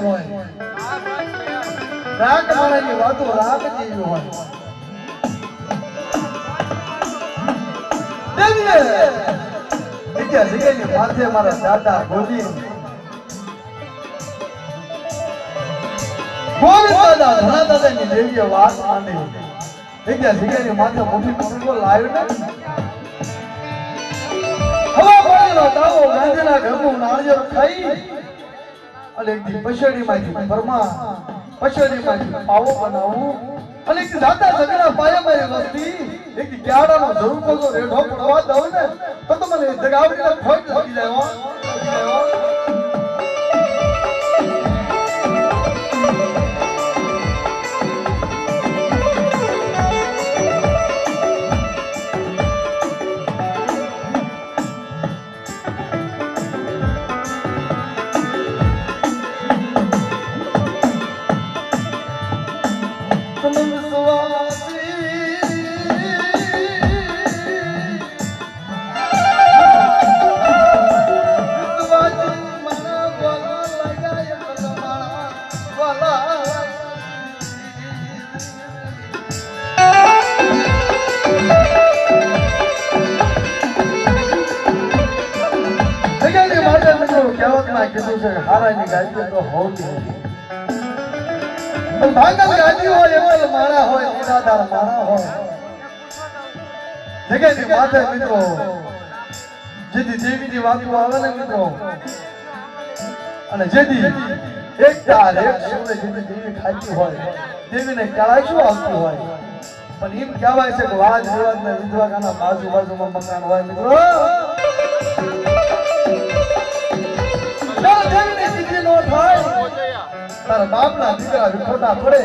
હોય રાગ મારાની વાતો રાગ જેવી હોય દેવીએ જગ્યા જગ્યાની માથે મારા દાદા ગોવિંદ દાદા ઘણા દાદાની દેવીએ વાત માંડી જગ્યા જગ્યાની માથે મોટી કુટુંબો લાવ્યો ને હવા પાણીનો તાવો ગાંધીના ઘરનું નાળિયેર ખાઈ અને એક દી પછેડીમાંથી ફરમા પછેડીમાંથી પાવો બનાવું અને એક દાદા સગડા પાયા મારી વસ્તી એક દી ક્યાડાનો જરૂર તો રેઢો પડવા દઉં ને તો મને જગાવડીને ખોટ લાગી જાય કીધું છે હારાની ગાદી તો હોતી પણ ભાગલ ગાદી હોય એટલે માણા હોય નિરાધાર માણા હોય જગ્યાની માથે મિત્રો જેથી દેવીની વાતો આવે ને મિત્રો અને જેથી એક તાર એક શિવને જેથી દેવી ખાતી હોય દેવીને કળાશું આવતી હોય પણ એમ કહેવાય છે કે વાદ વિવાદ ને વિધવાખાના બાજુમાં મકાન હોય મિત્રો તારા બાપના દીકરા ખોટા પડે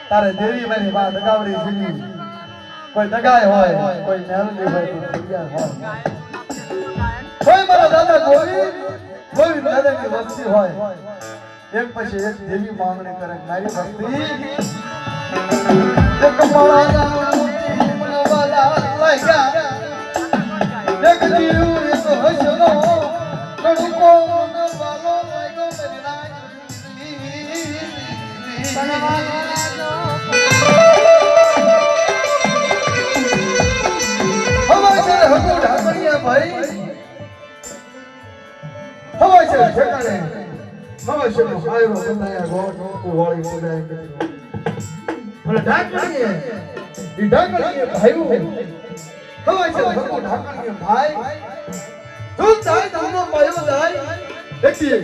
તારે દેવી મારી માં દગાવડી જીવી કોઈ દગાય હોય કોઈ મેલડી હોય કોઈ તૈયાર હોય કોઈ મારા દાદા ગોવિંદ દાદાની વસ્તી હોય એક પછી એક દેવી માંગણી કરે મારી વસ્તી એક માળા વાલા લાગ્યા એક જીવ એક હસનો કડકો વાલો લાગ્યો મેરી નાય હવા છે હકુ ઢાકણિયા ભાઈ હવા છે ઠેકાણે હવા છે આયરો બનાયા ગોળ વાળી બોલાય અને ઢાકણીએ ઈ ઢાકણીએ ભાઈ હવા છે હકુ ઢાકણીયા ભાઈ તું જાય તમને પાયો જાય દેખીએ